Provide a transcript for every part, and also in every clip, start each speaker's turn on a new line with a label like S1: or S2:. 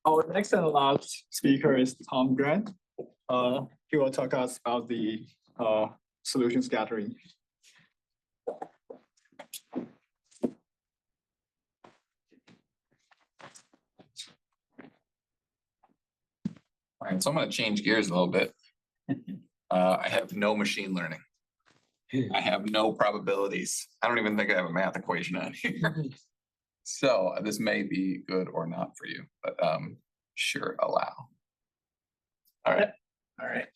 S1: Our next and last speaker is Tom Grant. He will talk us about the solution scattering.
S2: All right, so I'm going to change gears a little bit. I have no machine learning. I have no probabilities. I don't even think I have a math equation on here. So this may be good or not for you, but sure, allow. All right.
S1: All right.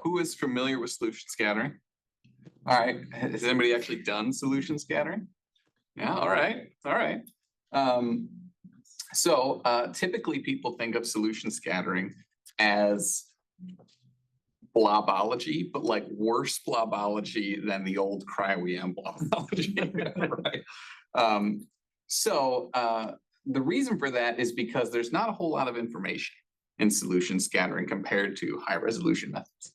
S2: Who is familiar with solution scattering? All right. Has anybody actually done solution scattering? Yeah. All right. All right. Typically people think of solution scattering as blobology, but like worse blobology than the old cryo-EM blobology, right? The reason for that is because there's not a whole lot of information in solution scattering compared to high resolution methods.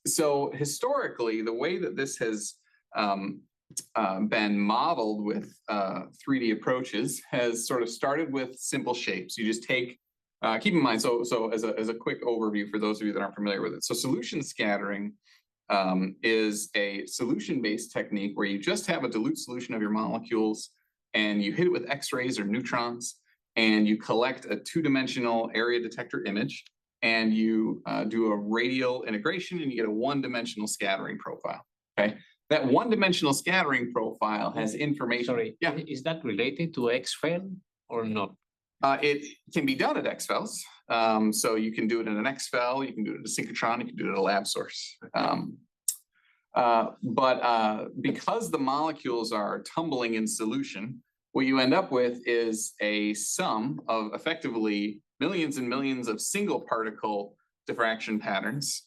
S2: So historically, the way that this has been modeled with 3D approaches has sort of started with simple shapes. You just take, keep in mind, so as a quick overview for those of you that aren't familiar with it. So solution scattering is a solution-based technique where you just have a dilute solution of your molecules and you hit it with X-rays or neutrons, and you collect a two-dimensional area detector image, and you do a radial integration, and you get a one-dimensional scattering profile, okay? That one-dimensional scattering profile has information.
S3: Sorry,
S2: yeah.
S3: Is that related to X-FEL or not?
S2: It can be done at X-FELs. So you can do it in an X-FEL, you can do it at a synchrotron, you can do it at a lab source. Because the molecules are tumbling in solution, what you end up with is a sum of effectively millions and millions of single particle diffraction patterns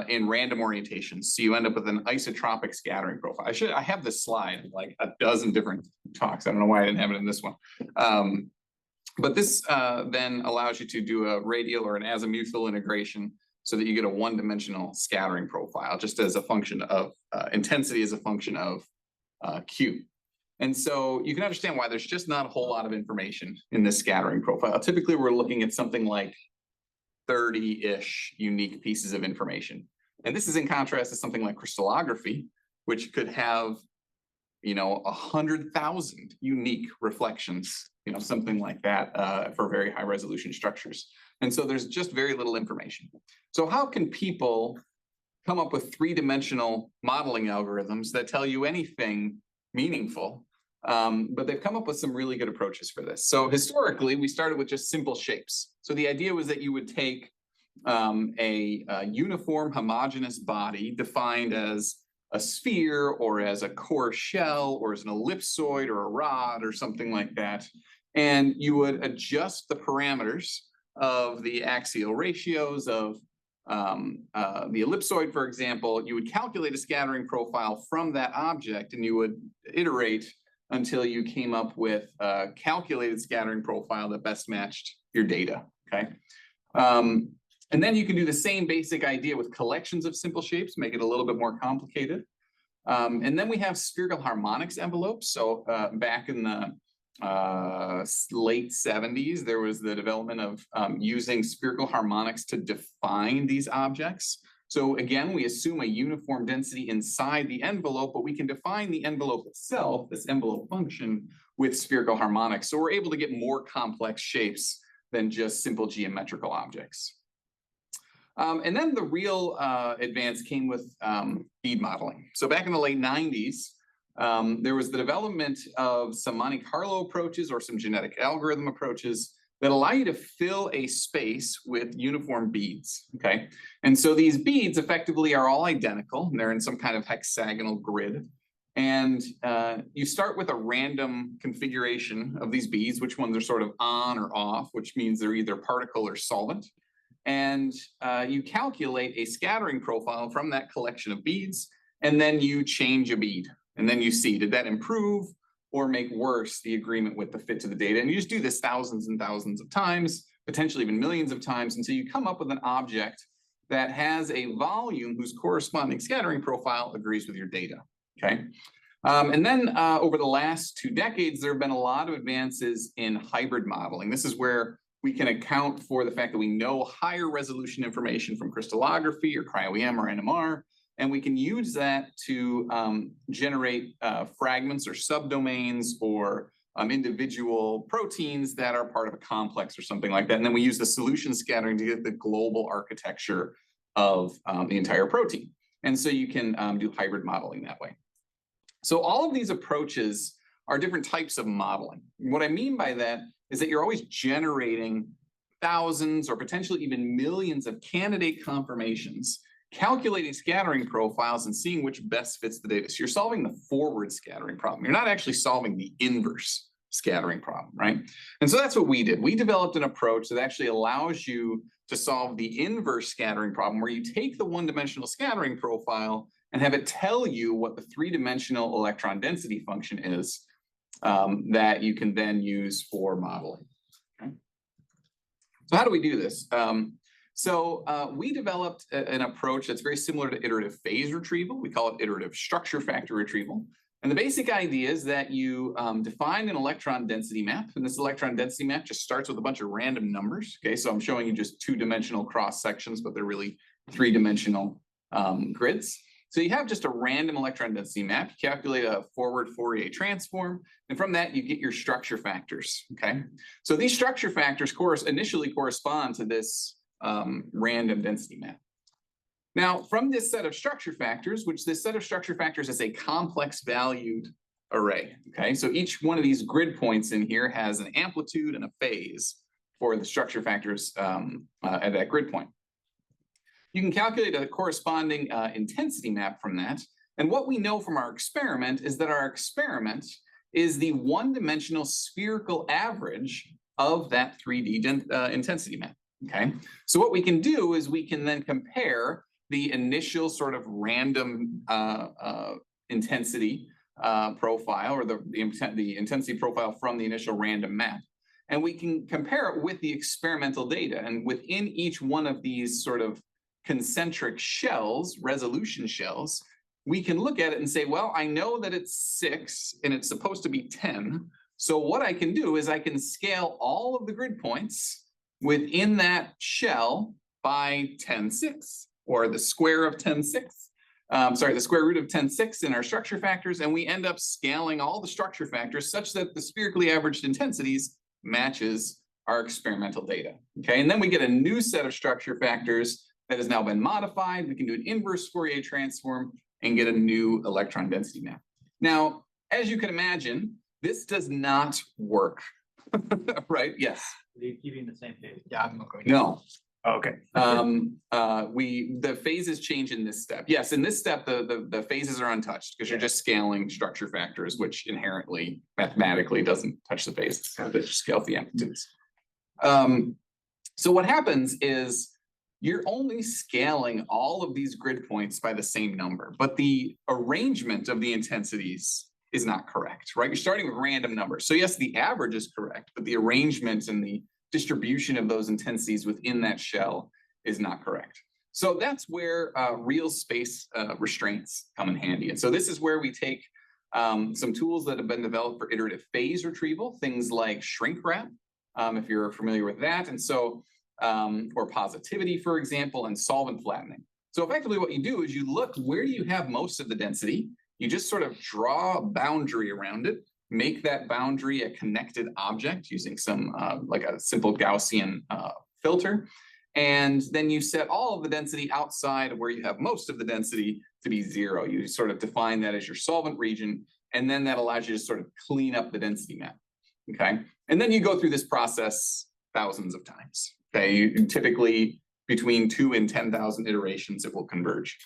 S2: in random orientations. So you end up with an isotropic scattering profile. I have this slide, like a dozen different talks. I don't know why I didn't have it in this one. But this then allows you to do a radial or an azimuthal integration so that you get a one-dimensional scattering profile, just as a function of intensity as a function of Q. And so you can understand why there's just not a whole lot of information in this scattering profile. Typically, we're looking at something like 30-ish unique pieces of information. And this is in contrast to something like crystallography, which could have, 100,000 unique reflections, something like that for very high resolution structures. And so there's just very little information. So how can people come up with three-dimensional modeling algorithms that tell you anything meaningful? But they've come up with some really good approaches for this. So historically, we started with just simple shapes. So the idea was that you would take a uniform homogeneous body defined as a sphere or as a core shell or as an ellipsoid or a rod or something like that. And you would adjust the parameters of the axial ratios of the ellipsoid, for example. You would calculate a scattering profile from that object, and you would iterate until you came up with a calculated scattering profile that best matched your data, okay? And then you can do the same basic idea with collections of simple shapes, make it a little bit more complicated. And then we have spherical harmonics envelopes. So back in the late 70s, there was the development of using spherical harmonics to define these objects. So again, we assume a uniform density inside the envelope, but we can define the envelope itself, this envelope function, with spherical harmonics. So we're able to get more complex shapes than just simple geometrical objects. And then the real advance came with bead modeling. So back in the late 90s, there was the development of some Monte Carlo approaches or some genetic algorithm approaches that allow you to fill a space with uniform beads, okay? And so these beads effectively are all identical. They're in some kind of hexagonal grid. And you start with a random configuration of these beads, which ones are sort of on or off, which means they're either particle or solvent. And you calculate a scattering profile from that collection of beads, and then you change a bead. And then you see, did that improve or make worse the agreement with the fit to the data? And you just do this thousands and thousands of times, potentially even millions of times, until you come up with an object that has a volume whose corresponding scattering profile agrees with your data, okay? And then over the last 2 decades, there have been a lot of advances in hybrid modeling. This is where we can account for the fact that we know higher resolution information from crystallography or cryo-EM or NMR, and we can use that to generate fragments or subdomains or individual proteins that are part of a complex or something like that. And then we use the solution scattering to get the global architecture of the entire protein. And so you can do hybrid modeling that way. So all of these approaches are different types of modeling. What I mean by that is that you're always generating thousands or potentially even millions of candidate conformations, calculating scattering profiles and seeing which best fits the data. So you're solving the forward scattering problem. You're not actually solving the inverse scattering problem, right? And so that's what we did. We developed an approach that actually allows you to solve the inverse scattering problem, where you take the one-dimensional scattering profile and have it tell you what the three-dimensional electron density function is that you can then use for modeling. Okay. So how do we do this? We developed an approach that's very similar to iterative phase retrieval. We call it iterative structure factor retrieval. And the basic idea is that you define an electron density map. And this electron density map just starts with a bunch of random numbers. Okay, so I'm showing you just two-dimensional cross sections, but they're really three-dimensional grids. So you have just a random electron density map. You calculate a forward Fourier transform, and from that you get your structure factors. Okay, so these structure factors initially correspond to this random density map. Now, from this set of structure factors, which this set of structure factors is a complex valued array. Okay, so each one of these grid points in here has an amplitude and a phase for the structure factors at that grid point. You can calculate a corresponding intensity map from that. And what we know from our experiment is that our experiment is the one-dimensional spherical average of that 3D intensity map. Okay, so what we can do is we can then compare the initial sort of random intensity profile, or the intensity profile from the initial random map. And we can compare it with the experimental data. And within each one of these sort of concentric shells, resolution shells, we can look at it and say, well, I know that it's 6 and it's supposed to be 10. So what I can do is I can scale all of the grid points within that shell by 10�6, or the square of 10�6. The square root of 10�6 in our structure factors, and we end up scaling all the structure factors such that the spherically averaged intensities matches our experimental data. Okay, and then we get a new set of structure factors that has now been modified. We can do an inverse Fourier transform and get a new electron density map. Now, as you can imagine, this does not work, right? Yes.
S4: Are you keeping the same phase?
S1: Yeah, I'm not going to.
S2: No.
S1: Okay.
S2: The phases change in this step. Yes, in this step, the phases are untouched because you're just scaling structure factors, which inherently, mathematically doesn't touch the phases. They just scale the amplitudes. So what happens is you're only scaling all of these grid points by the same number, but the arrangement of the intensities is not correct, right? You're starting with random numbers. So yes, the average is correct, but the arrangement and the distribution of those intensities within that shell is not correct. So that's where real space restraints come in handy. And so this is where we take some tools that have been developed for iterative phase retrieval, things like shrink wrap, if you're familiar with that. And so, or positivity, for example, and solvent flattening. So effectively what you do is you look, where do you have most of the density? You just sort of draw a boundary around it, make that boundary a connected object using some like a simple Gaussian filter. And then you set all of the density outside of where you have most of the density to be 0. You sort of define that as your solvent region, and then that allows you to sort of clean up the density map. Okay, and then you go through this process thousands of times. Okay, you typically between 2 and 10,000 iterations, it will converge.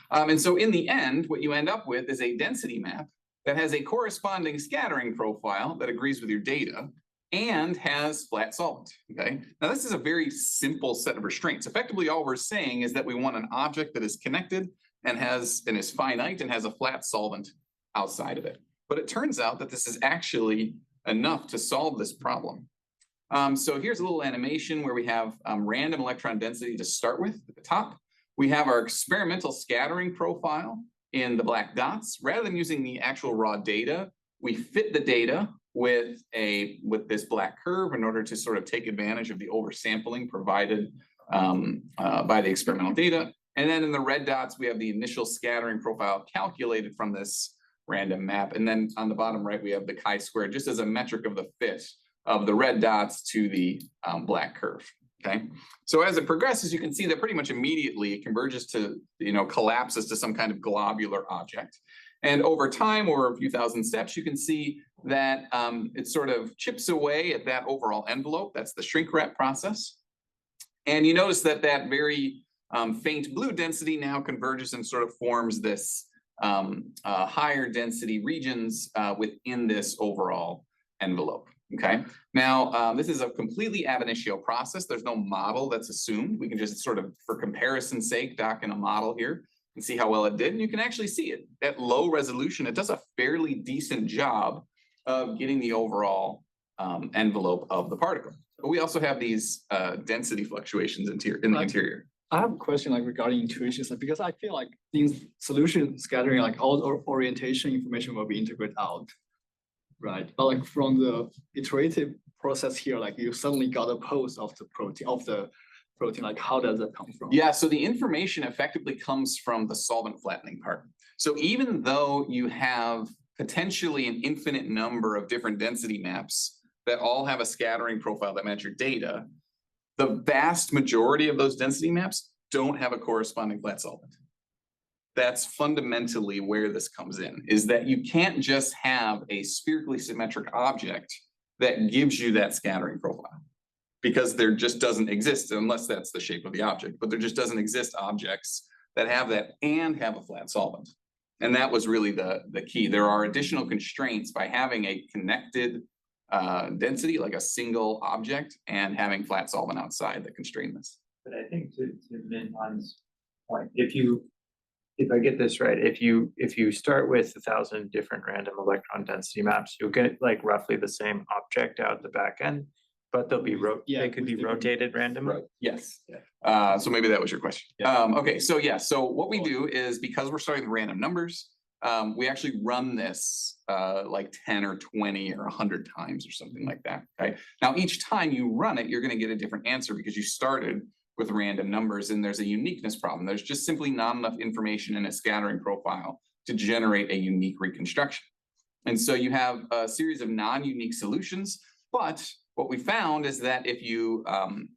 S2: And so in the end, what you end up with is a density map that has a corresponding scattering profile that agrees with your data and has flat solvent. Okay, now this is a very simple set of restraints. Effectively, all we're saying is that we want an object that is connected and is finite and has a flat solvent outside of it. But it turns out that this is actually enough to solve this problem. So here's a little animation where we have random electron density to start with at the top. We have our experimental scattering profile in the black dots, rather than using the actual raw data, we fit the data with this black curve in order to sort of take advantage of the oversampling provided by the experimental data. And then in the red dots, we have the initial scattering profile calculated from this random map. And then on the bottom right, we have the chi-square just as a metric of the fit of the red dots to the black curve. Okay, so as it progresses, you can see that pretty much immediately it converges to, collapses to some kind of globular object. And over time, over a few thousand steps, you can see that it sort of chips away at that overall envelope. That's the shrink wrap process. And you notice that that very faint blue density now converges and sort of forms this higher density regions within this overall envelope. Okay, now this is a completely ab initio process. There's no model that's assumed. We can just sort of, for comparison's sake, dock in a model here and see how well it did. And you can actually see it at low resolution. It does a fairly decent job of getting the overall envelope of the particle. But we also have these density fluctuations in the interior.
S1: I have a question regarding intuitions, because I feel like in solution scattering, all the orientation information will be integrated out, right? But from the iterative process here, you suddenly got a pose of the protein, how does that come from?
S2: Yeah, so the information effectively comes from the solvent flattening part. So even though you have potentially an infinite number of different density maps that all have a scattering profile that match your data, the vast majority of those density maps don't have a corresponding flat solvent. That's fundamentally where this comes in, is that you can't just have a spherically symmetric object that gives you that scattering profile, because there just doesn't exist, unless that's the shape of the object, but there just doesn't exist objects that have that and have a flat solvent. And that was really the key. There are additional constraints by having a connected density, like a single object, and having flat solvent outside that constrain this.
S4: But I think to Minhuan's point, if I get this right, if you start with 1,000 different random electron density maps, you'll get roughly the same object out the back end, but they'll be they could be rotated randomly.
S2: Right. Yes.
S4: Yeah.
S2: So maybe that was your question.
S1: Yeah.
S2: Okay. So yeah. So what we do is, because we're starting with random numbers, we actually run this 10 or 20 or 100 times or something like that. Okay. Now each time you run it, you're going to get a different answer because you started with random numbers, and there's a uniqueness problem. There's just simply not enough information in a scattering profile to generate a unique reconstruction. And so you have a series of non-unique solutions, but what we found is that if you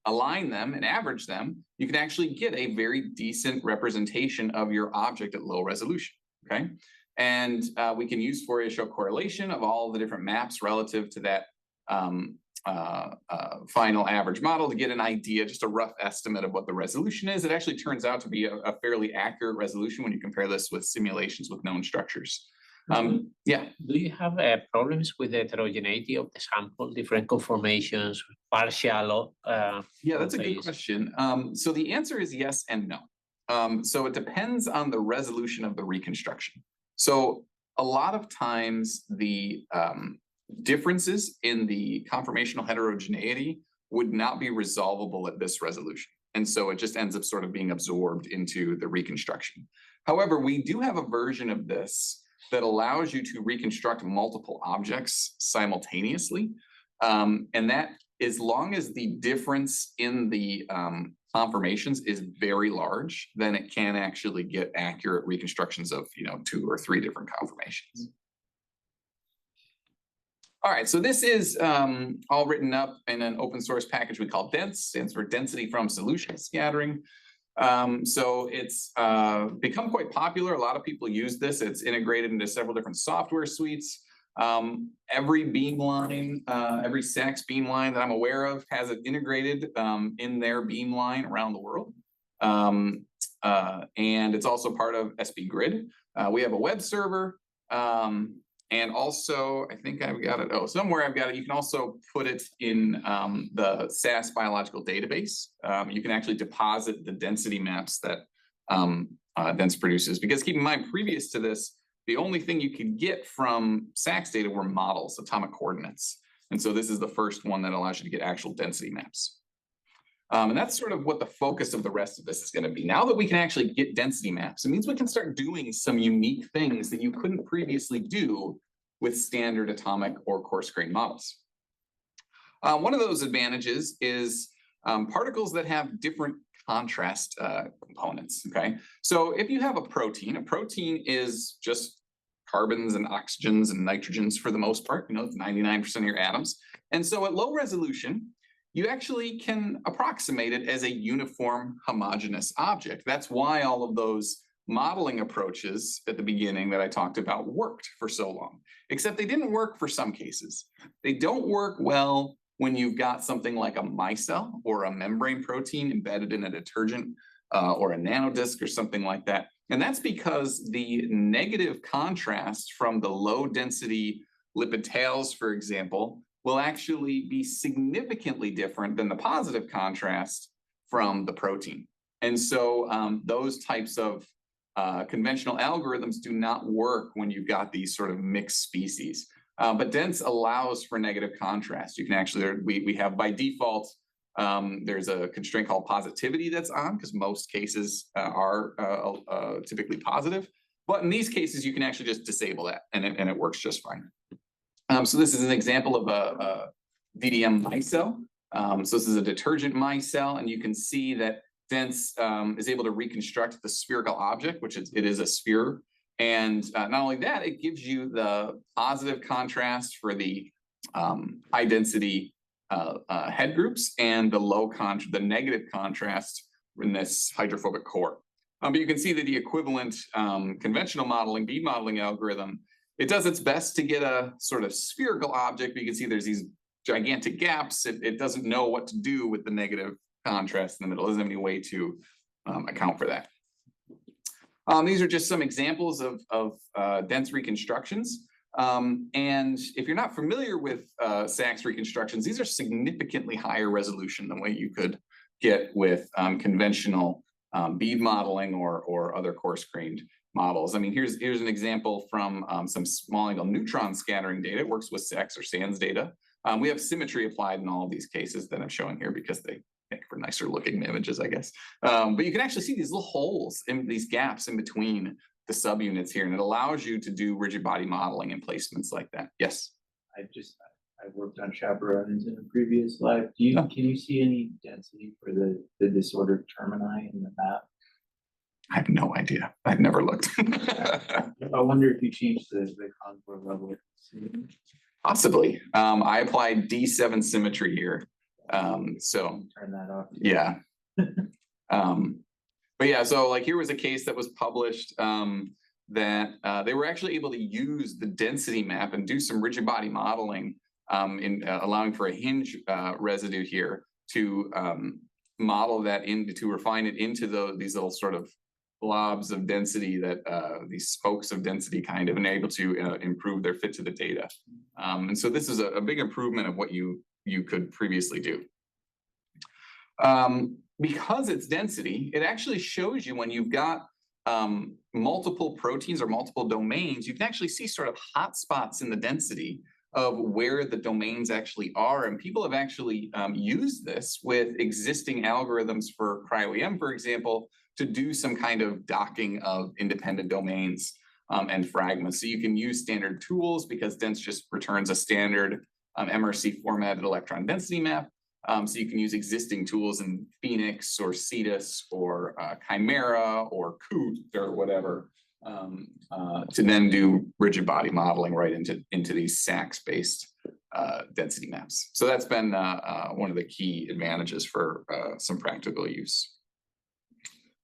S2: align them and average them, you can actually get a very decent representation of your object at low resolution, okay? And we can use Fourier to show correlation of all the different maps relative to that final average model to get an idea, just a rough estimate of what the resolution is. It actually turns out to be a fairly accurate resolution when you compare this with simulations with known structures. Yeah.
S3: Do you have problems with the heterogeneity of the sample, different conformations, partial?
S2: Yeah, that's a good question. So the answer is yes and no. So it depends on the resolution of the reconstruction. So a lot of times the differences in the conformational heterogeneity would not be resolvable at this resolution. And so it just ends up sort of being absorbed into the reconstruction. However, we do have a version of this that allows you to reconstruct multiple objects simultaneously. And that, as long as the difference in the conformations is very large, then it can actually get accurate reconstructions of 2 or 3 different conformations. All right, so this is all written up in an open source package we call DENSE, stands for Density from Solution Scattering. So it's become quite popular. A lot of people use this. It's integrated into several different software suites. Every beamline, every SACS beamline that I'm aware of has it integrated in their beamline around the world. And it's also part of SB Grid. We have a web server. And also, I think I've got it. Oh, somewhere I've got it. You can also put it in the SAS biological database. You can actually deposit the density maps that DENSE produces. Because keep in mind, previous to this, the only thing you could get from SACS data were models, atomic coordinates. And so this is the first one that allows you to get actual density maps. And that's sort of what the focus of the rest of this is going to be. Now that we can actually get density maps, it means we can start doing some unique things that you couldn't previously do with standard atomic or coarse-grained models. One of those advantages is particles that have different contrast components, okay? So if you have a protein is just carbons and oxygens and nitrogens for the most part, it's 99% of your atoms. And so at low resolution, you actually can approximate it as a uniform homogeneous object. That's why all of those modeling approaches at the beginning that I talked about worked for so long, except they didn't work for some cases. They don't work well when you've got something like a micelle or a membrane protein embedded in a detergent or a nanodisk or something like that. And that's because the negative contrast from the low density lipid tails, for example, will actually be significantly different than the positive contrast from the protein. And so those types of conventional algorithms do not work when you've got these sort of mixed species. But dense allows for negative contrast. You can actually, we have by default, there's a constraint called positivity that's on because most cases are typically positive. But in these cases, you can actually just disable that and it works just fine. So this is an example of a DDM micelle. So this is a detergent micelle, and you can see that dense is able to reconstruct the spherical object, which it is a sphere. And not only that, it gives you the positive contrast for the high density head groups and the negative contrast in this hydrophobic core. But you can see that the equivalent conventional modeling, bead modeling algorithm, it does its best to get a sort of spherical object, but you can see there's these gigantic gaps. It doesn't know what to do with the negative contrast in the middle. It doesn't have any way to account for that. These are just some examples of dense reconstructions. And if you're not familiar with SACS reconstructions, these are significantly higher resolution than what you could get with conventional bead modeling or other coarse-grained models. I mean, here's an example from some small angle neutron scattering data. It works with SACS or SANS data. We have symmetry applied in all of these cases that I'm showing here because they make for nicer looking images, I guess. But you can actually see these little holes in these gaps in between the subunits here, and it allows you to do rigid body modeling and placements like that. Yes?
S4: I worked on chaperones in a previous life. Can you see any density for the disordered termini in the map?
S2: I have no idea. I've never looked.
S4: I wonder if you changed the contour level.
S2: Possibly. I applied D7 symmetry here. So
S4: turn that off.
S2: Yeah. But yeah, so like here was a case that was published that they were actually able to use the density map and do some rigid body modeling in allowing for a hinge residue here to model that to refine it into these little sort of blobs of density that these spokes of density kind of, and able to improve their fit to the data. And so this is a big improvement of what you could previously do. Because it's density, it actually shows you when you've got multiple proteins or multiple domains, you can actually see sort of hot spots in the density of where the domains actually are. And people have actually used this with existing algorithms for cryo-EM, for example, to do some kind of docking of independent domains and fragments. So you can use standard tools because dense just returns a standard MRC formatted electron density map. So you can use existing tools in Phoenix or Cetus or Chimera or Coot or whatever to then do rigid body modeling right into these SACS-based density maps. So that's been one of the key advantages for some practical use.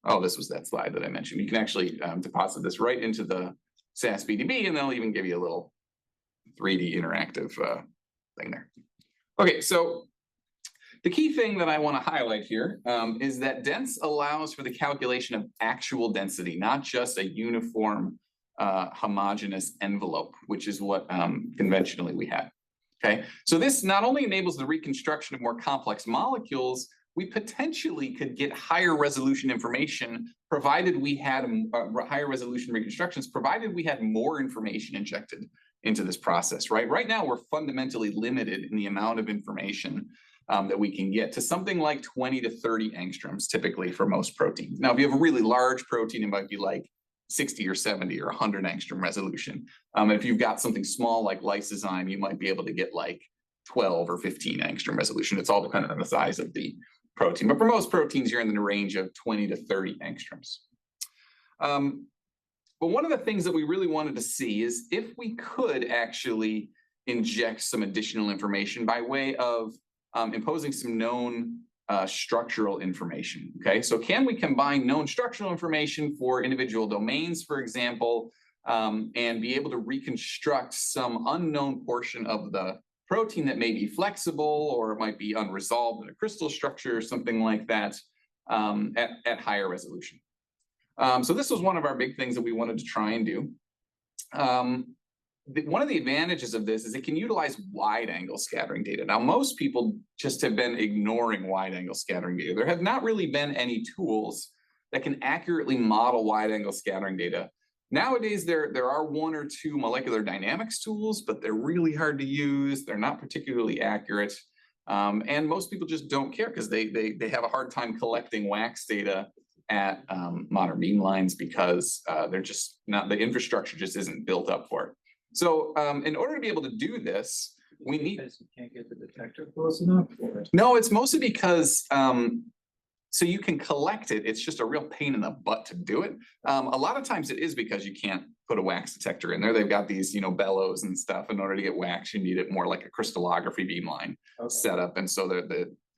S2: Oh, this was that slide that I mentioned. You can actually deposit this right into the SAS BDB, and they'll even give you a little 3D interactive thing there. Okay, so the key thing that I want to highlight here is that dense allows for the calculation of actual density, not just a uniform homogeneous envelope, which is what conventionally we had. Okay, so this not only enables the reconstruction of more complex molecules, we potentially could get higher resolution information provided we had higher resolution reconstructions, provided we had more information injected into this process, right? Right now, we're fundamentally limited in the amount of information that we can get to something like 20 to 30 angstroms typically for most proteins. Now, if you have a really large protein, it might be like 60 or 70 or 100 angstrom resolution. If you've got something small like lysozyme, you might be able to get like 12 or 15 angstrom resolution. It's all dependent on the size of the protein. But for most proteins, you're in the range of 20 to 30 angstroms. But one of the things that we really wanted to see is if we could actually inject some additional information by way of imposing some known structural information, okay? So can we combine known structural information for individual domains, for example, and be able to reconstruct some unknown portion of the protein that may be flexible or it might be unresolved in a crystal structure or something like that at higher resolution. So this was one of our big things that we wanted to try and do. One of the advantages of this is it can utilize wide angle scattering data. Now, most people just have been ignoring wide angle scattering data. There have not really been any tools that can accurately model wide angle scattering data. Nowadays, there are one or two molecular dynamics tools, but they're really hard to use. They're not particularly accurate. And most people just don't care because they have a hard time collecting wax data at modern beamlines because they're just not, the infrastructure just isn't built up for it. So in order to be able to do this, we need.
S4: Because you can't get the detector close enough? Or?
S2: No, it's mostly because so you can collect it. It's just a real pain in the butt to do it. A lot of times it is because you can't put a wax detector in there. They've got these, you know, bellows and stuff. In order to get wax, you need it more like a crystallography beamline setup. And so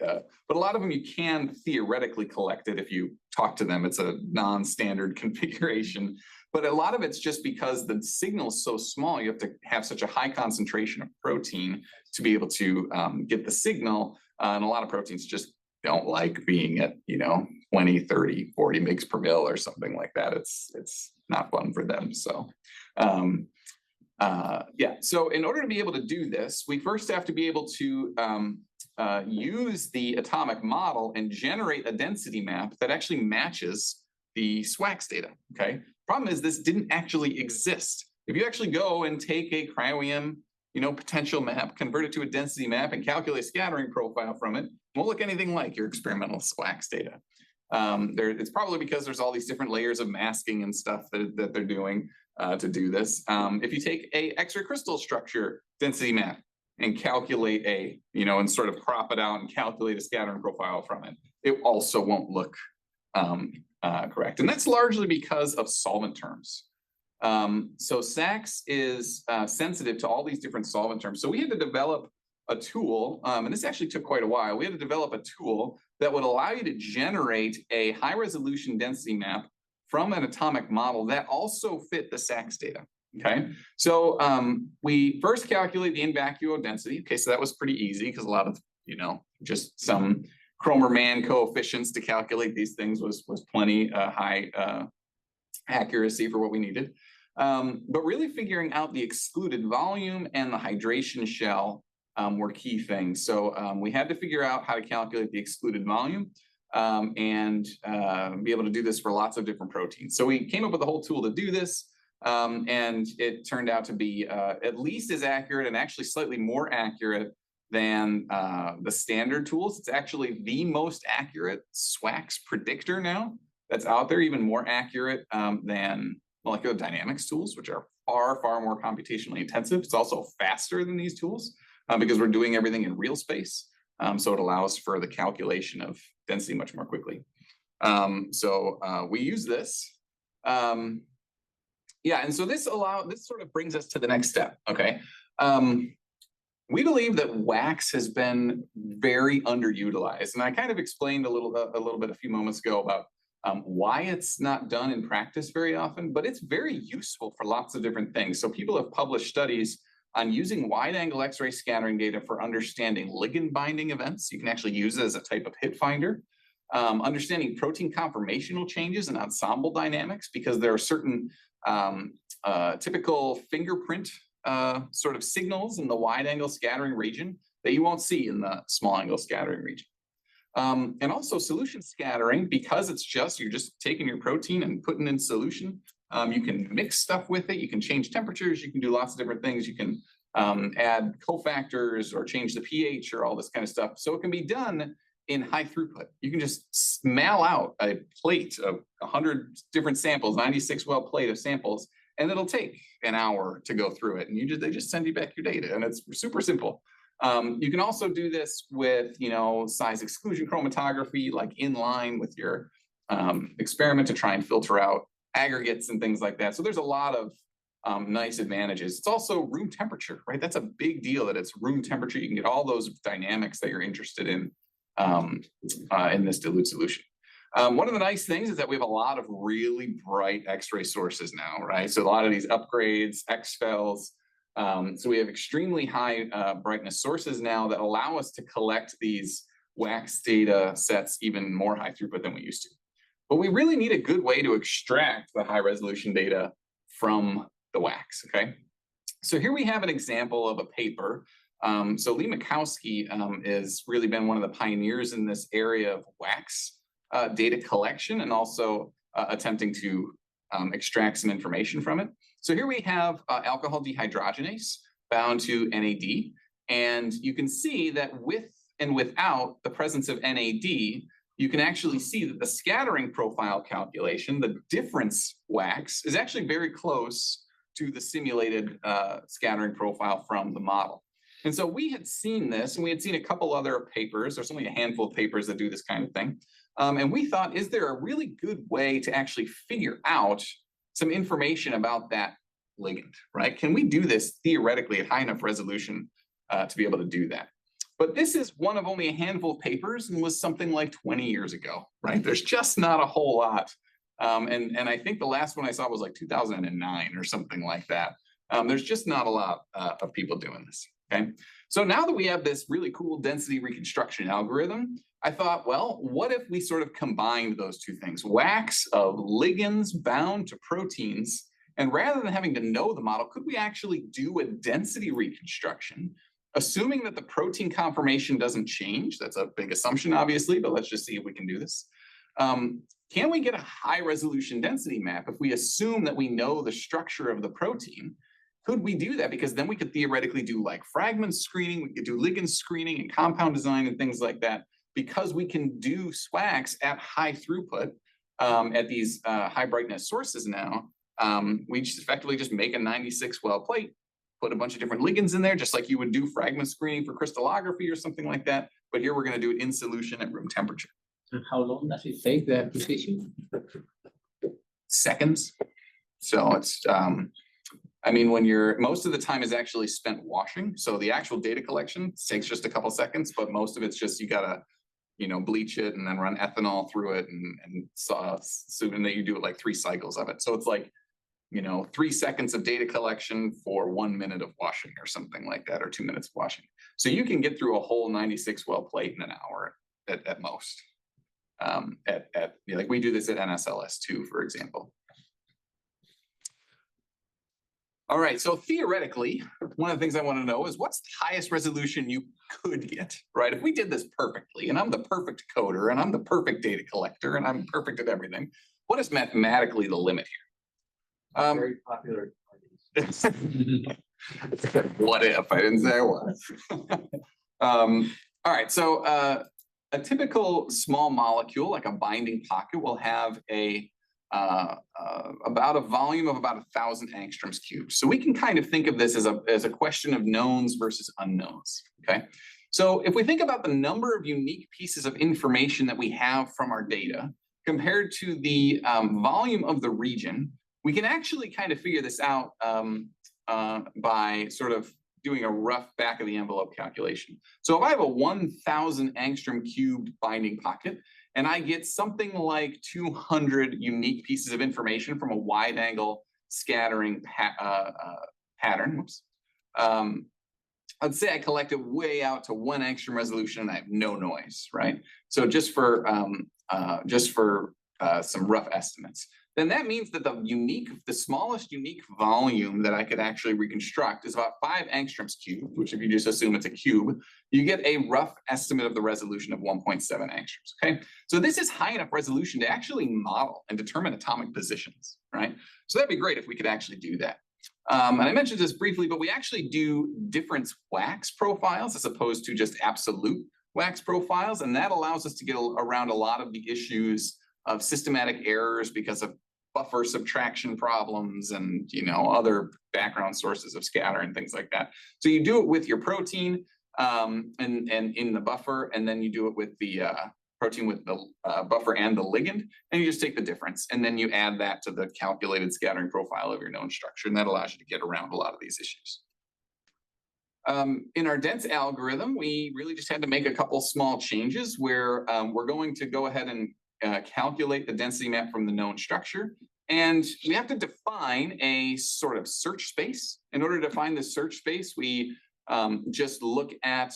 S2: but a lot of them you can theoretically collect it if you talk to them. It's a non-standard configuration. But a lot of it's just because the signal is so small, you have to have such a high concentration of protein to be able to get the signal. And a lot of proteins just don't like being at, you know, 20, 30, 40 mgs per mil or something like that. It's not fun for them. So yeah, so in order to be able to do this, we first have to be able to use the atomic model and generate a density map that actually matches the SWAX data, okay? Problem is this didn't actually exist. If you actually go and take a cryo-EM, you know, potential map, convert it to a density map and calculate a scattering profile from it, won't look anything like your experimental SWAX data. It's probably because there's all these different layers of masking and stuff that they're doing to do this. If you take a X-ray crystal structure density map and calculate you know, and sort of crop it out and calculate a scattering profile from it, it also won't look correct. And that's largely because of solvent terms. So SAX is sensitive to all these different solvent terms. So we had to develop a tool, and this actually took quite a while. We had to develop a tool that would allow you to generate a high resolution density map from an atomic model that also fit the SAX data. Okay, so we first calculate the in vacuo density. Okay, so that was pretty easy because a lot of, you know, just some Kromer-Mann coefficients to calculate these things was plenty high accuracy for what we needed. But really figuring out the excluded volume and the hydration shell were key things. So we had to figure out how to calculate the excluded volume and be able to do this for lots of different proteins. So we came up with a whole tool to do this. And it turned out to be at least as accurate and actually slightly more accurate than the standard tools. It's actually the most accurate SWAX predictor now that's out there, even more accurate than molecular dynamics tools, which are far, far more computationally intensive. It's also faster than these tools because we're doing everything in real space. So it allows for the calculation of density much more quickly. So we use this. Yeah, and so this sort of brings us to the next step, okay? We believe that wax has been very underutilized, and I kind of explained a little bit a few moments ago about why it's not done in practice very often, but it's very useful for lots of different things. So people have published studies on using wide-angle X-ray scattering data for understanding ligand binding events. You can actually use it as a type of hit finder. Understanding protein conformational changes and ensemble dynamics, because there are certain typical fingerprint sort of signals in the wide angle scattering region that you won't see in the small angle scattering region. And also solution scattering, because you're just taking your protein and putting in solution. You can mix stuff with it. You can change temperatures. You can do lots of different things. You can add cofactors or change the pH or all this kind of stuff. So it can be done in high throughput. You can just smell out a plate of 100 different samples, 96 well plate of samples, and it'll take an hour to go through it. And they just send you back your data, and it's super simple. You can also do this with, size exclusion chromatography, like in line with your experiment to try and filter out aggregates and things like that. So there's a lot of nice advantages. It's also room temperature, right? That's a big deal that it's room temperature. You can get all those dynamics that you're interested in this dilute solution. One of the nice things is that we have a lot of really bright X-ray sources now, right? So a lot of these upgrades, XFELs, so we have extremely high brightness sources now that allow us to collect these wax data sets even more high throughput than we used to. But we really need a good way to extract the high resolution data from the wax, okay? So here we have an example of a paper. So Lee Makowski has really been one of the pioneers in this area of wax data collection and also attempting to extract some information from it. So here we have alcohol dehydrogenase bound to NAD, and you can see that with and without the presence of NAD, you can actually see that the scattering profile calculation, the difference wax, is actually very close to the simulated scattering profile from the model. And so we had seen this, and we had seen a couple other papers. There's only a handful of papers that do this kind of thing. And we thought, is there a really good way to actually figure out some information about that ligand, right? Can we do this theoretically at high enough resolution to be able to do that? But this is one of only a handful of papers and was something like 20 years ago, right? There's just not a whole lot. And I think the last one I saw was like 2009 or something like that. There's just not a lot of people doing this, okay? So now that we have this really cool density reconstruction algorithm, I thought, well, what if we sort of combined those two things? Wax of ligands bound to proteins, and rather than having to know the model, could we actually do a density reconstruction, assuming that the protein conformation doesn't change? That's a big assumption, obviously, but let's just see if we can do this. Can we get a high resolution density map if we assume that we know the structure of the protein? Could we do that? Because then we could theoretically do like fragment screening, we could do ligand screening and compound design and things like that, because we can do SWACs at high throughput at these high brightness sources now. We just effectively just make a 96 well plate, put a bunch of different ligands in there, just like you would do fragment screening for crystallography or something like that. But here we're going to do it in solution at room temperature.
S3: And how long does it take, the acquisition?
S2: Seconds. So it's, I mean, when most of the time is actually spent washing. So the actual data collection takes just a couple seconds, but most of it's just, you gotta, bleach it and then run ethanol through it and so then you do it like 3 cycles of it. So it's like, 3 seconds of data collection for 1 minute of washing or something like that, or 2 minutes of washing. So you can get through a whole 96 well plate in an hour at most. Like we do this at NSLS too, for example. All right, so theoretically, one of the things I want to know is what's the highest resolution you could get, right? If we did this perfectly, and I'm the perfect coder, and I'm the perfect data collector, and I'm perfect at everything, what is mathematically the limit here?
S4: Very popular.
S2: What if? I didn't say I was. All right, so a typical small molecule, like a binding pocket, will have about a volume of about 1,000 angstroms cubed. So we can kind of think of this as a question of knowns versus unknowns, okay? So if we think about the number of unique pieces of information that we have from our data compared to the volume of the region, we can actually kind of figure this out by sort of doing a rough back of the envelope calculation. So if I have a 1,000 angstrom cubed binding pocket, and I get something like 200 unique pieces of information from a wide angle scattering pattern. I'd say I collect it way out to 1 angstrom resolution and I have no noise, right? So just for some rough estimates, then that means that the smallest unique volume that I could actually reconstruct is about 5 angstroms cubed, which if you just assume it's a cube, you get a rough estimate of the resolution of 1.7 angstroms, okay? So this is high enough resolution to actually model and determine atomic positions, right? So that'd be great if we could actually do that. And I mentioned this briefly, but we actually do difference wax profiles as opposed to just absolute wax profiles. And that allows us to get around a lot of the issues of systematic errors because of buffer subtraction problems and, you know, other background sources of scatter and things like that. So you do it with your protein and in the buffer, and then you do it with the protein with the buffer and the ligand, and you just take the difference, and then you add that to the calculated scattering profile of your known structure, and that allows you to get around a lot of these issues. In our dense algorithm, we really just had to make a couple small changes where we're going to go ahead and calculate the density map from the known structure. And we have to define a sort of search space. In order to find the search space, we just look at,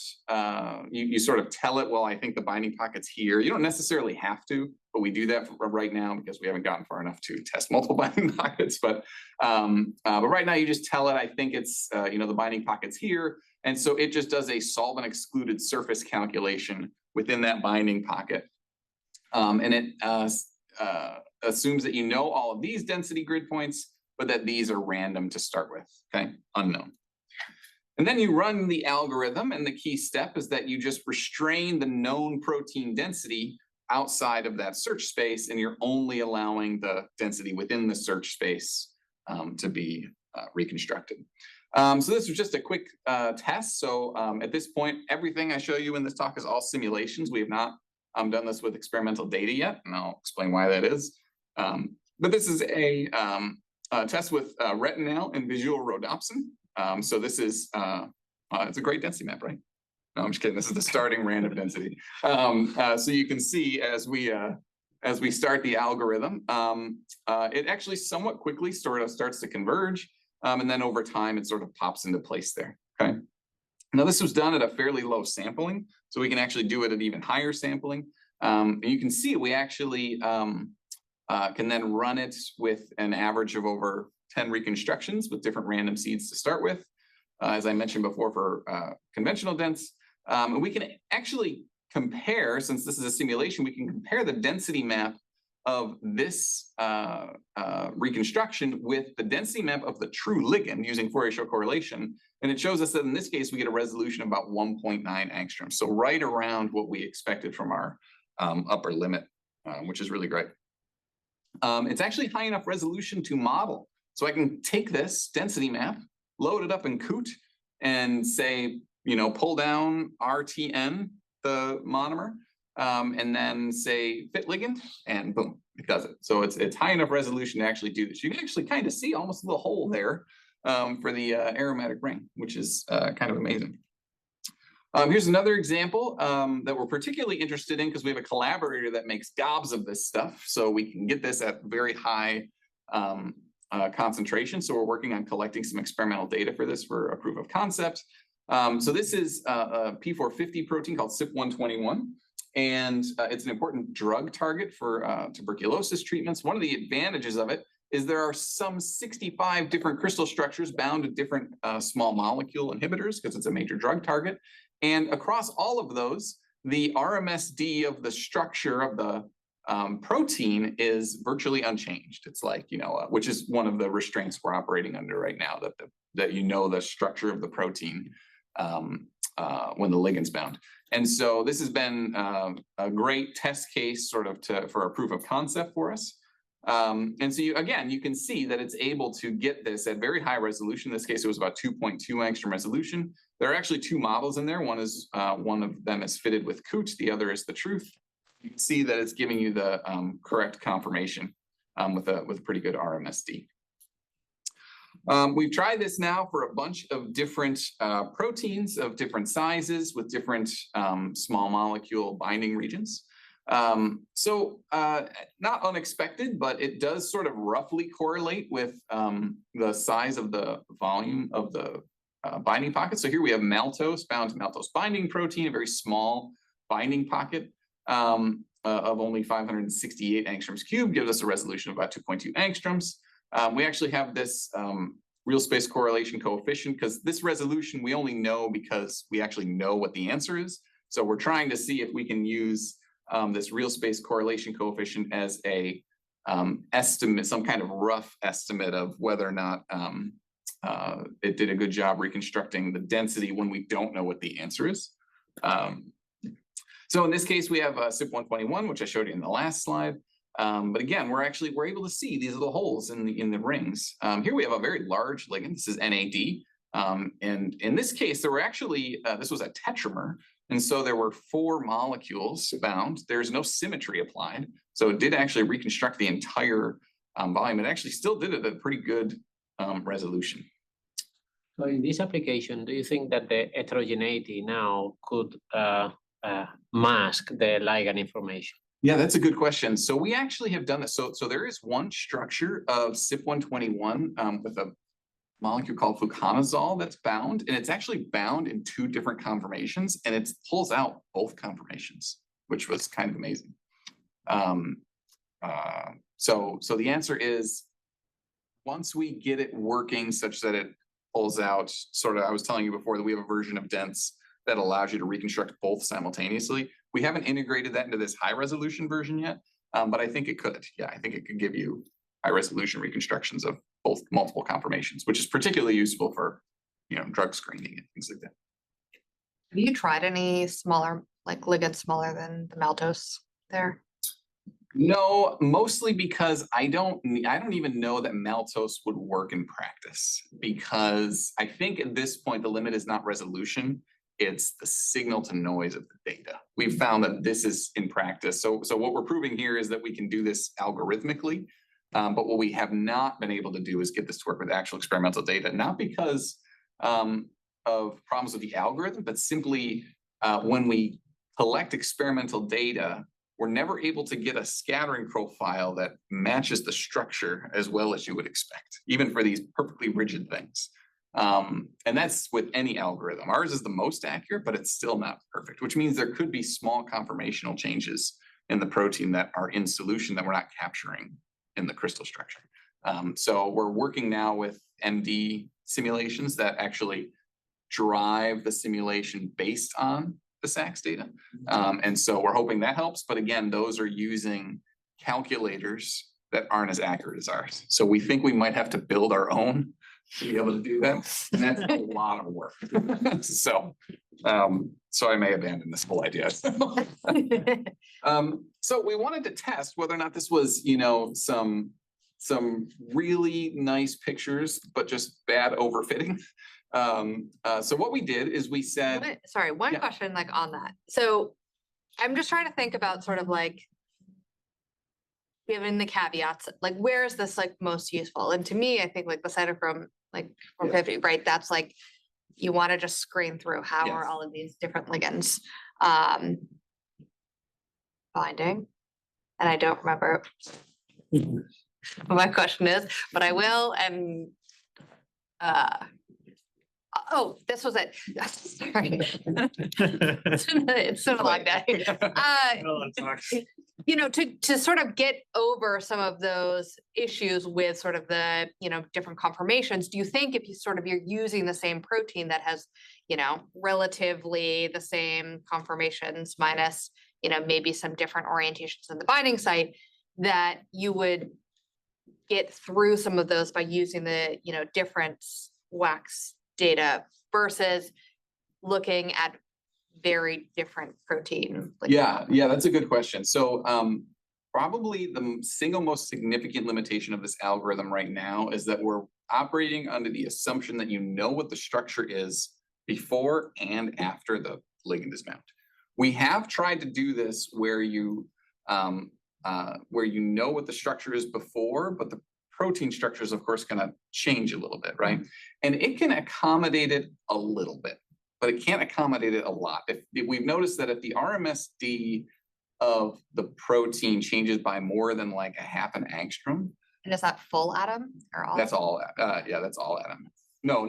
S2: you sort of tell it, well, I think the binding pocket's here. You don't necessarily have to, but we do that right now because we haven't gotten far enough to test multiple binding pockets. But right now you just tell it, I think it's, you know, the binding pocket's here. And so it just does a solvent excluded surface calculation within that binding pocket. And it assumes that you know all of these density grid points, but that these are random to start with, okay, unknown. And then you run the algorithm, and the key step is that you just restrain the known protein density outside of that search space, and you're only allowing the density within the search space to be reconstructed. So this was just a quick test. So at this point, everything I show you in this talk is all simulations. We have not done this with experimental data yet, and I'll explain why that is. But this is a test with retinal and visual rhodopsin. So this is, it's a great density map, right? No, I'm just kidding. This is the starting random density. So you can see as we start the algorithm, it actually somewhat quickly sort of starts to converge. And then over time, it sort of pops into place there, okay? Now this was done at a fairly low sampling, so we can actually do it at even higher sampling. And you can see we actually can then run it with an average of over 10 reconstructions with different random seeds to start with, as I mentioned before for conventional dense. And we can actually compare, since this is a simulation, we can compare the density map of this reconstruction with the density map of the true ligand using Fourier show correlation. And it shows us that in this case, we get a resolution of about 1.9 angstroms. So right around what we expected from our upper limit, which is really great. It's actually high enough resolution to model. So I can take this density map, load it up in Coot, and say, you know, pull down RTN, the monomer, and then say fit ligand, and boom, it does it. So it's high enough resolution to actually do this. You can actually kind of see almost a little hole there for the aromatic ring, which is kind of amazing. Here's another example that we're particularly interested in because we have a collaborator that makes gobs of this stuff. So we can get this at very high concentration. So we're working on collecting some experimental data for this for a proof of concept. So this is a P450 protein called CYP121. And it's an important drug target for tuberculosis treatments. One of the advantages of it is there are some 65 different crystal structures bound to different small molecule inhibitors because it's a major drug target. And across all of those, the RMSD of the structure of the protein is virtually unchanged. It's like, you know, which is one of the restraints we're operating under right now, that you know the structure of the protein when the ligand's bound. And so this has been a great test case sort of for a proof of concept for us. And so you can see that it's able to get this at very high resolution. In this case, it was about 2.2 angstrom resolution. There are actually two models in there. One of them is fitted with Coot, the other is the truth. You can see that it's giving you the correct confirmation with a pretty good RMSD. We've tried this now for a bunch of different proteins of different sizes with different small molecule binding regions. Not unexpected, but it does sort of roughly correlate with the size of the volume of the binding pocket. So here we have maltose bound to maltose binding protein, a very small binding pocket of only 568 angstroms cubed, gives us a resolution of about 2.2 angstroms. We actually have this real space correlation coefficient because this resolution we only know because we actually know what the answer is. So we're trying to see if we can use this real space correlation coefficient as a estimate, some kind of rough estimate of whether or not it did a good job reconstructing the density when we don't know what the answer is. So in this case, we have SIP121, which I showed you in the last slide. But again, we're able to see these little holes in the rings. Here we have a very large ligand. This is NAD. And in this case, there were actually, this was a tetramer. And so there were 4 molecules bound. There's no symmetry applied. So it did actually reconstruct the entire volume. It actually still did it at a pretty good resolution.
S3: So in this application, do you think that the heterogeneity now could mask the ligand information?
S2: Yeah, that's a good question. So we actually have done this. So there is one structure of SIP121 with a molecule called fluconazole that's bound, and it's actually bound in 2 different conformations, and it pulls out both conformations, which was kind of amazing. So the answer is, once we get it working such that it pulls out, sort of, I was telling you before that we have a version of Dense that allows you to reconstruct both simultaneously. We haven't integrated that into this high resolution version yet, but I think it could. Yeah, I think it could give you high resolution reconstructions of both multiple conformations, which is particularly useful for, drug screening and things like that.
S5: Have you tried any smaller, like ligands smaller than the maltose there?
S2: No, mostly because I don't even know that maltose would work in practice, because I think at this point the limit is not resolution, it's the signal to noise of the data. We've found that this is in practice. So what we're proving here is that we can do this algorithmically, but what we have not been able to do is get this to work with actual experimental data, not because of problems with the algorithm, but simply when we collect experimental data, we're never able to get a scattering profile that matches the structure as well as you would expect, even for these perfectly rigid things. And that's with any algorithm. Ours is the most accurate, but it's still not perfect, which means there could be small conformational changes in the protein that are in solution that we're not capturing in the crystal structure. So we're working now with MD simulations that actually drive the simulation based on the SACS data. And so we're hoping that helps. But again, those are using calculators that aren't as accurate as ours. So we think we might have to build our own to be able to do that. And that's a lot of work. So I may abandon this whole idea. So we wanted to test whether or not this was, some really nice pictures, but just bad overfitting. So what we did is we said,
S5: One question on that. So I'm just trying to think about sort of given the caveats, where is this most useful? And to me, I think the cytochrome from 50, right? That's you want to just screen through how are all of these different ligands binding. And I don't remember what my question is, but I will. And oh, this was it. Sorry. It's been a long day. To sort of get over some of those issues with sort of the, different conformations, do you think if you're using the same protein that has, relatively the same conformations minus, maybe some different orientations in the binding site, that you would get through some of those by using the, different wax data versus looking at very different protein?
S2: Yeah, that's a good question. So probably the single most significant limitation of this algorithm right now is that we're operating under the assumption that you know what the structure is before and after the ligand is bound. We have tried to do this where you know what the structure is before, but the protein structure is, of course, going to change a little bit, right? And it can accommodate it a little bit, but it can't accommodate it a lot. If we've noticed that if the RMSD of the protein changes by more than a half an angstrom.
S5: And is that full atom or all?
S2: That's all. That's all atom. No,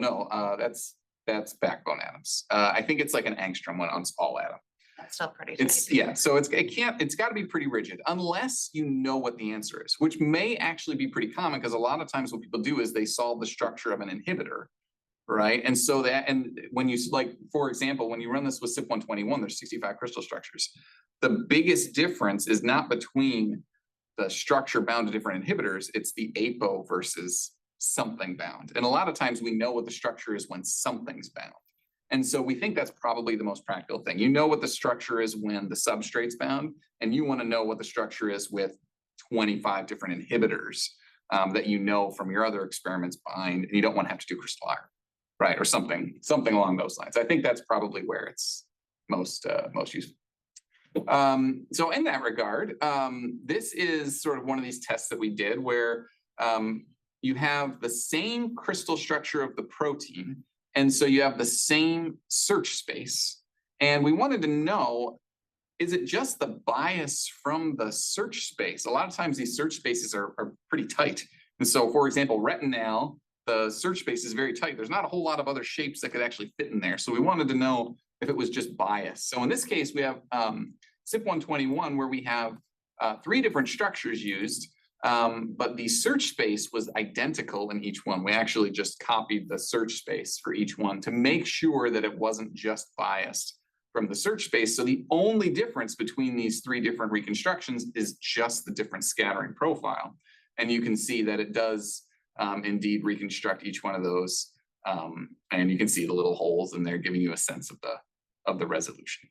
S2: that's backbone atoms. I think it's an angstrom when it's all atom.
S5: That's still pretty.
S2: So it's got to be pretty rigid unless you know what the answer is, which may actually be pretty common because a lot of times what people do is they solve the structure of an inhibitor, right? And so when you for example, when you run this with SIP121, there's 65 crystal structures. The biggest difference is not between the structure bound to different inhibitors, it's the APO versus something bound. And a lot of times we know what the structure is when something's bound. And so we think that's probably the most practical thing. You know what the structure is when the substrate's bound, and you want to know what the structure is with 25 different inhibitors that you know from your other experiments bind, and you don't want to have to do crystal R, right? Or something along those lines. I think that's probably where it's most useful. So in that regard, this is sort of one of these tests that we did where you have the same crystal structure of the protein, and so you have the same search space. And we wanted to know, is it just the bias from the search space? A lot of times these search spaces are pretty tight. And so, for example, retinal, the search space is very tight. There's not a whole lot of other shapes that could actually fit in there. So we wanted to know if it was just bias. So in this case, we have CYP121, where we have 3 different structures used, but the search space was identical in each one. We actually just copied the search space for each one to make sure that it wasn't just biased from the search space. So the only difference between these 3 different reconstructions is just the different scattering profile. And you can see that it does indeed reconstruct each one of those. And you can see the little holes in there giving you a sense of the resolution.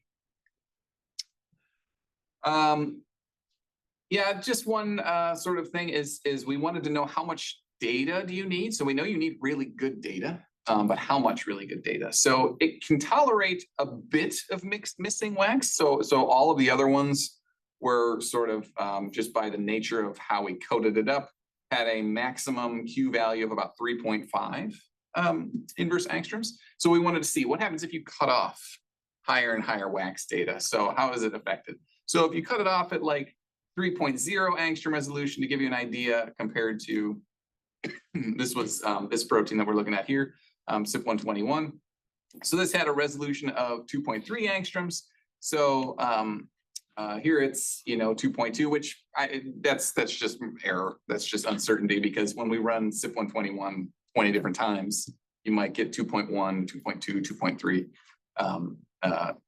S2: Yeah, just one sort of thing is we wanted to know how much data do you need? So we know you need really good data, but how much really good data? So it can tolerate a bit of missing wax. So all of the other ones were sort of just by the nature of how we coded it up, had a maximum Q value of about 3.5 inverse angstroms. So we wanted to see what happens if you cut off higher and higher wax data. So how is it affected? So if you cut it off at like 3.0 angstrom resolution, to give you an idea, compared to this was this protein that we're looking at here, CYP121. So this had a resolution of 2.3 angstroms. So here it's 2.2, which that's just error. That's just uncertainty, because when we run CYP121 20 different times, you might get 2.1, 2.2, 2.3.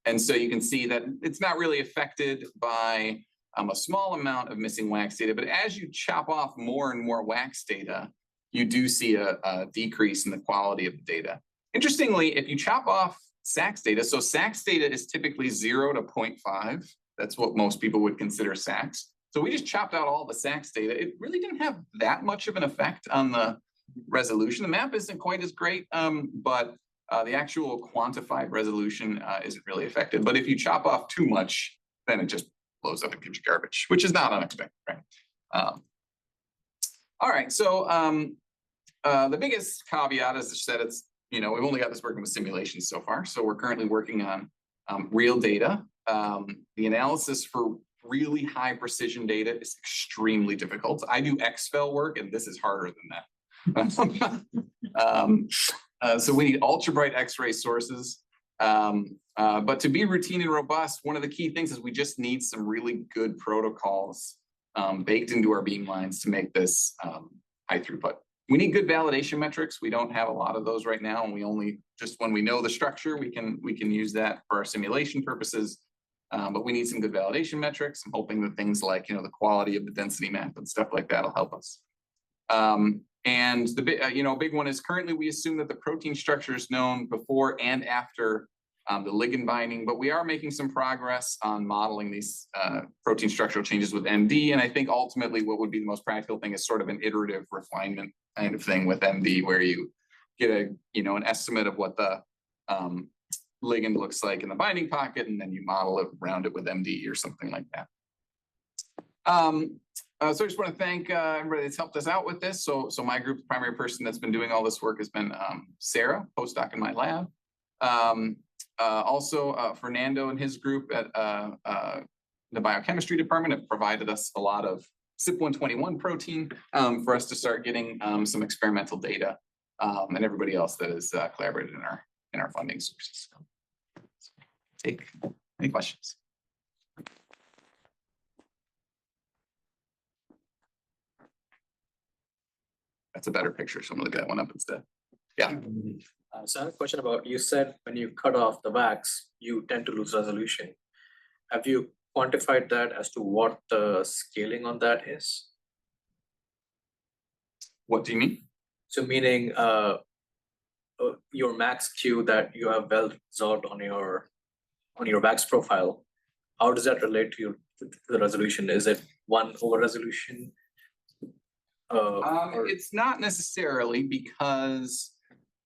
S2: And so you can see that it's not really affected by a small amount of missing wax data, but as you chop off more and more wax data, you do see a decrease in the quality of the data. Interestingly, if you chop off SAX data, so SAX data is typically 0 to 0.5. That's what most people would consider SAX. So we just chopped out all the SAX data. It really didn't have that much of an effect on the resolution. The map isn't quite as great, but the actual quantified resolution isn't really affected. But if you chop off too much, then it just blows up and gives you garbage, which is not unexpected, right? All right, so the biggest caveat is that it's, we've only got this working with simulations so far. So we're currently working on real data. The analysis for really high precision data is extremely difficult. I do XFEL work, and this is harder than that. So we need ultra bright X-ray sources. But to be routine and robust, one of the key things is we just need some really good protocols baked into our beamlines to make this high throughput. We need good validation metrics. We don't have a lot of those right now, and we only just when we know the structure, we can use that for our simulation purposes. But we need some good validation metrics. I'm hoping that things like the quality of the density map and stuff like that will help us. And the big one is currently we assume that the protein structure is known before and after the ligand binding, but we are making some progress on modeling these protein structural changes with MD. And I think ultimately what would be the most practical thing is sort of an iterative refinement kind of thing with MD, where you get an estimate of what the ligand looks like in the binding pocket, and then you model it around it with MD or something like that. So I just want to thank everybody that's helped us out with this. So my group, the primary person that's been doing all this work has been Sarah, postdoc in my lab. Also, Fernando and his group at the biochemistry department have provided us a lot of CYP121 protein for us to start getting some experimental data, and everybody else that has collaborated in our funding sources. So, take any questions. That's a better picture, so I'm gonna look that one up instead. Yeah.
S6: So I have a question about, you said when you cut off the wax, you tend to lose resolution. Have you quantified that as to what the scaling on that is?
S2: What do you mean?
S6: So meaning your max Q that you have well resolved on your wax profile, how does that relate to the resolution? Is it one over resolution? Or-
S2: It's not necessarily, because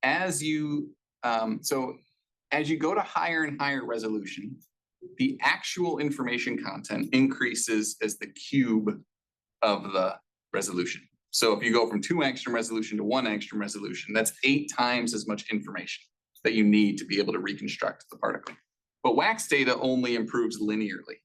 S2: as you, as you go to higher and higher resolution, the actual information content increases as the cube of the resolution. So if you go from 2 angstrom resolution to 1 angstrom resolution, that's 8 times as much information that you need to be able to reconstruct the particle. But wax data only improves linearly,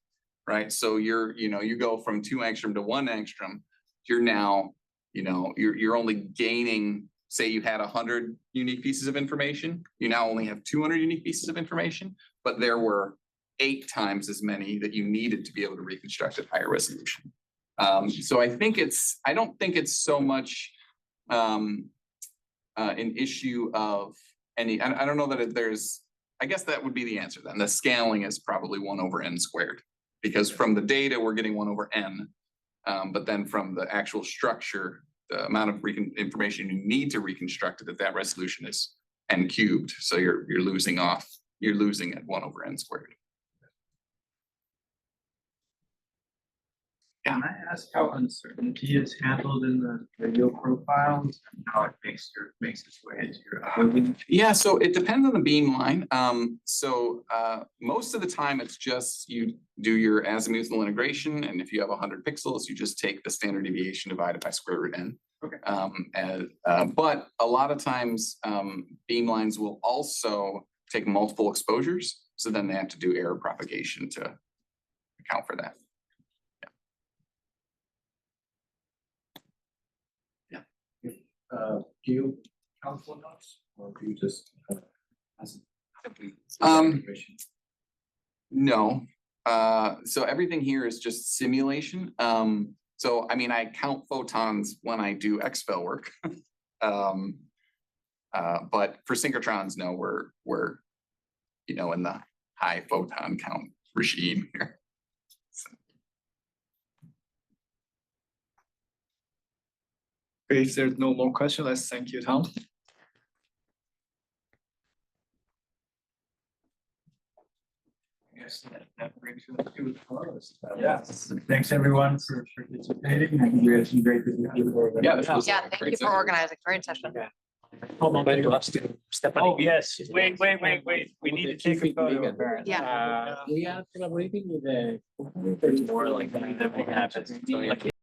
S2: right? So you go from 2 angstrom to 1 angstrom, you're now, you're only gaining, say you had 100 unique pieces of information, you now only have 200 unique pieces of information, but there were 8 times as many that you needed to be able to reconstruct at higher resolution. So I don't think it's so much an issue of any, I don't know that there's, I guess that would be the answer then. The scaling is probably 1 over n squared, because from the data, we're getting 1 over n. But then from the actual structure, the amount of information you need to reconstruct it at that resolution is n cubed. So you're losing at 1 over n squared.
S4: Can I ask how uncertainty is handled in the video profiles and how it makes its way into your algorithm?
S2: Yeah, so it depends on the beamline. Most of the time it's just you do your azimuthal integration, and if you have 100 pixels, you just take the standard deviation divided by square root n.
S4: Okay.
S2: But a lot of times beamlines will also take multiple exposures, so then they have to do error propagation to account for that.
S4: Do you count photons or do you just?
S2: No. So everything here is just simulation. So I mean, I count photons when I do XFEL work. But for synchrotrons, no, we're in the high photon count regime here. So.
S1: If there's no more questions, let's thank you, Tom.
S4: Yes, that brings us to the close. Yes, thanks everyone for participating. I think we had some great.
S2: Yeah, this was
S5: Yeah, thank you for organizing. Great session.
S6: Hold on,
S4: Oh, yes, wait, we need to take a photo.
S5: Yeah.
S3: We are collaborating with the.
S4: More like that.